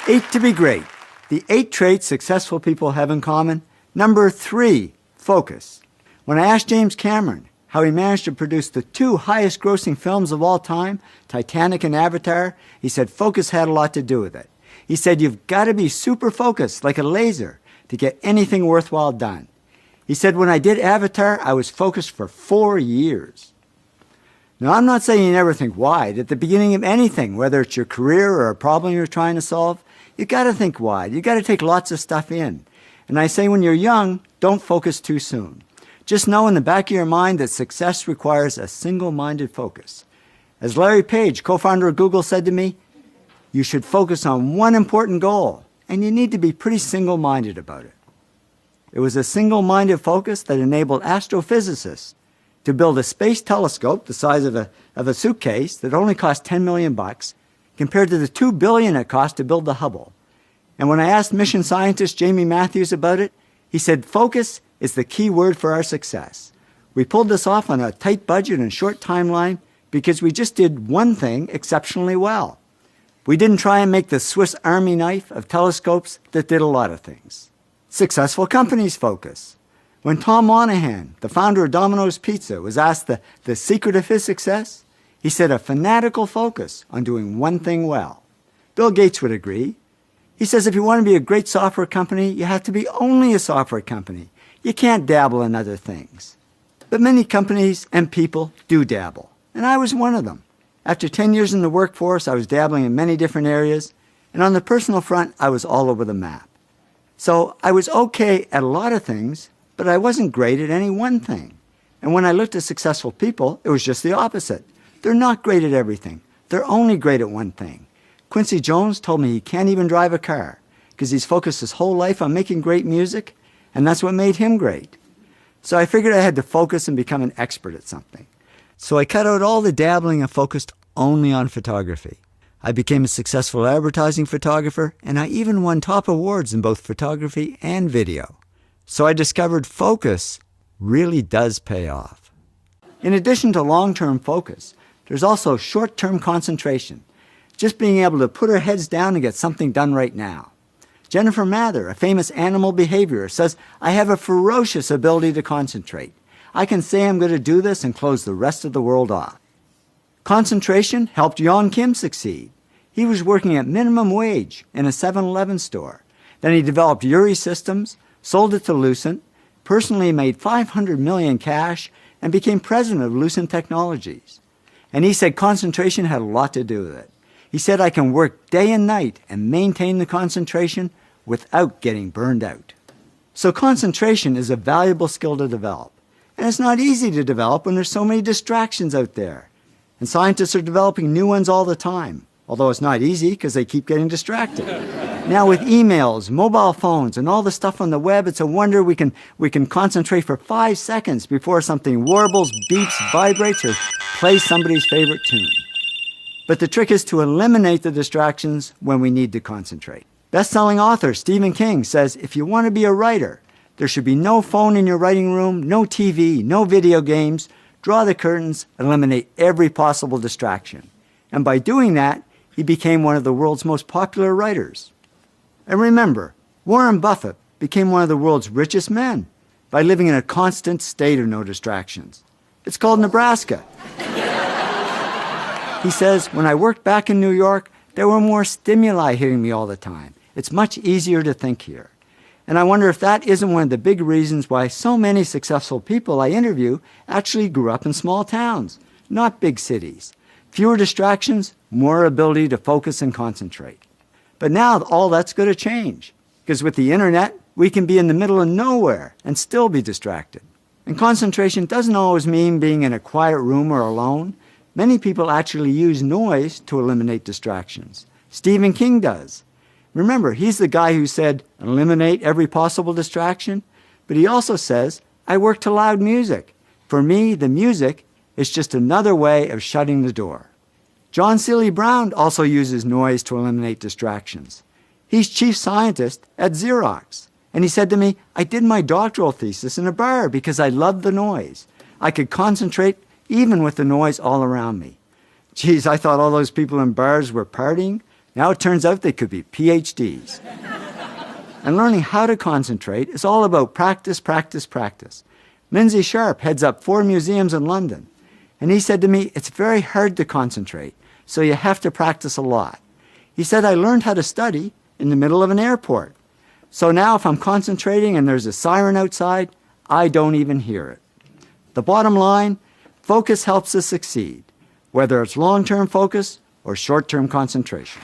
8 to be great. The 8 traits successful people have in common. Number 3, focus. When I asked James Cameron how he managed to produce the 2 highest grossing films of all time, Titanic and Avatar, he said focus had a lot to do with it. He said you've got to be super focused, like a laser, to get anything worthwhile done. He said when I did Avatar, I was focused for 4 years. Now, I'm not saying you never think wide. At the beginning of anything, whether it's your career or a problem you're trying to solve, you got to think wide. You got to take lots of stuff in. And I say when you're young, don't focus too soon. Just know in the back of your mind that success requires a single-minded focus. As Larry Page, co-founder of Google, said to me, you should focus on one important goal, and you need to be pretty single-minded about it. It was a single-minded focus that enabled astrophysicists to build a space telescope the size of a suitcase that only cost $10 million compared to the $2 billion it cost to build the Hubble. And when I asked mission scientist Jamie Matthews about it, he said focus is the key word for our success. We pulled this off on a tight budget and short timeline because we just did one thing exceptionally well. We didn't try and make the Swiss Army knife of telescopes that did a lot of things. Successful companies focus. When Tom Monahan, the founder of Domino's Pizza, was asked the secret of his success, he said a fanatical focus on doing one thing well. Bill Gates would agree. He says if you want to be a great software company, you have to be only a software company. You can't dabble in other things. But many companies and people do dabble, and I was one of them. After 10 years in the workforce, I was dabbling in many different areas, and on the personal front, I was all over the map. So I was okay at a lot of things, but I wasn't great at any one thing. And when I looked at successful people, it was just the opposite. They're not great at everything. They're only great at one thing. Quincy Jones told me he can't even drive a car because he's focused his whole life on making great music, and that's what made him great. So I figured I had to focus and become an expert at something. So I cut out all the dabbling and focused only on photography. I became a successful advertising photographer, and I even won top awards in both photography and video. So I discovered focus really does pay off. In addition to long-term focus, there's also short-term concentration, just being able to put our heads down and get something done right now. Jennifer Mather, a famous animal behaviorist, says, I have a ferocious ability to concentrate. I can say I'm going to do this and close the rest of the world off. Concentration helped Yon Kim succeed. He was working at minimum wage in a 7-Eleven store. Then he developed Uri Systems, sold it to Lucent, personally made $500 million cash, and became president of Lucent Technologies. And he said concentration had a lot to do with it. He said, I can work day and night and maintain the concentration without getting burned out. So concentration is a valuable skill to develop. And it's not easy to develop when there's so many distractions out there. And scientists are developing new ones all the time, although it's not easy because they keep getting distracted. Now with emails, mobile phones, and all the stuff on the web, it's a wonder we can concentrate for 5 seconds before something warbles, beeps, vibrates, or plays somebody's favorite tune. But the trick is to eliminate the distractions when we need to concentrate. Best-selling author Stephen King says if you want to be a writer, there should be no phone in your writing room, no TV, no video games. Draw the curtains, eliminate every possible distraction. And by doing that, he became one of the world's most popular writers. And remember, Warren Buffett became one of the world's richest men by living in a constant state of no distractions. It's called Nebraska. He says, when I worked back in New York, there were more stimuli hitting me all the time. It's much easier to think here. And I wonder if that isn't one of the big reasons why so many successful people I interview actually grew up in small towns, not big cities. Fewer distractions, more ability to focus and concentrate. But now all that's going to change, because with the internet, we can be in the middle of nowhere and still be distracted. And concentration doesn't always mean being in a quiet room or alone. Many people actually use noise to eliminate distractions. Stephen King does. Remember, he's the guy who said, eliminate every possible distraction. But he also says, I work to loud music. For me, the music is just another way of shutting the door. John Seely Brown also uses noise to eliminate distractions. He's chief scientist at Xerox. And he said to me, I did my doctoral thesis in a bar because I loved the noise. I could concentrate even with the noise all around me. Geez, I thought all those people in bars were partying. Now it turns out they could be PhDs. And learning how to concentrate is all about practice, practice, practice. Lindsay Sharp heads up 4 museums in London, and he said to me, it's very hard to concentrate, so you have to practice a lot. He said, I learned how to study in the middle of an airport. So now if I'm concentrating and there's a siren outside, I don't even hear it. The bottom line, focus helps us succeed, whether it's long-term focus or short-term concentration.